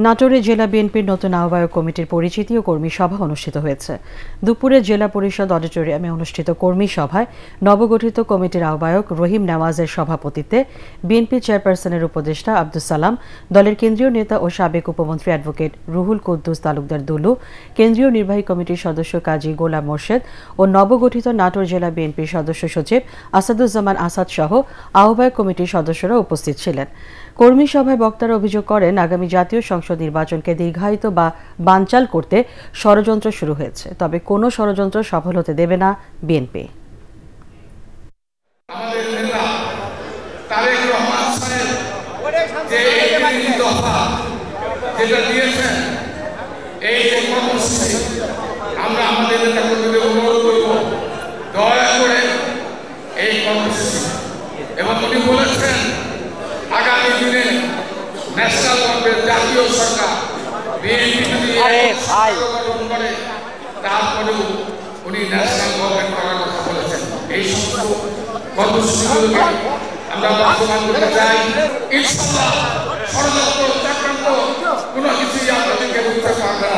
নাটোরে জেলা বিএনপির নতুন আহ্বায়ক কমিটির পরিচিতি ও কর্মী সভা অনুষ্ঠিত হয়েছে। দুপুরে জেলা পরিষদ অডিটোরিয়ামে অনুষ্ঠিত কর্মী সভায় নবগঠিত কমিটির আহ্বায়ক রহিম নেওয়াজের সভাপতিত্বে বিএনপি চেয়ারপারসনের উপদেষ্টা আব্দুস সালাম, দলের কেন্দ্রীয় নেতা ও সাবেক উপমন্ত্রী অ্যাডভোকেট রুহুল কুদ্দুস তালুকদার দুলু, কেন্দ্রীয় নির্বাহী কমিটির সদস্য কাজী গোলাম মোর্শেদ ও নবগঠিত নাটোর জেলা বিএনপির সদস্য সচিব আসাদুজ্জামান আসাদ সহ আহ্বায়ক কমিটির সদস্যরা উপস্থিত ছিলেন। কর্মী সভায় বক্তারা অভিযোগ করেন, আগামী জাতীয় সংসদ নির্বাচনকে দীর্ঘায়িত বা বানচাল করতে ষড়যন্ত্র শুরু হয়েছে, তবে কোনো ষড়যন্ত্র সফল হতে দেবে না বিএনপি। আমাদের নেতা তারেক রহমান সাহেব যে দফা যেটা দিয়েছেন, এই কর্মসূচি আমরা আমাদের নেতা কর্মীদের অনুরোধ করব, দয়া করে এই কর্মসূচি, এবং উনি বলেছেন আগামী দিনে ন্যাশনাল গভর্নমেন্ট, জাতীয় সরকার বিএনপি যদি গঠন করে তারপরেও উনি ন্যাশনাল গভর্নমেন্ট করার কথা বলেছেন। এই সমস্ত কর্মসূচিগুলোকে আমরা বাস্তবায়ন করতে চাই। ইনশাআল্লাহ ষড়যন্ত্র চক্রান্ত কোনো কিছুই আপনাদেরকে রুখতে পারবে না।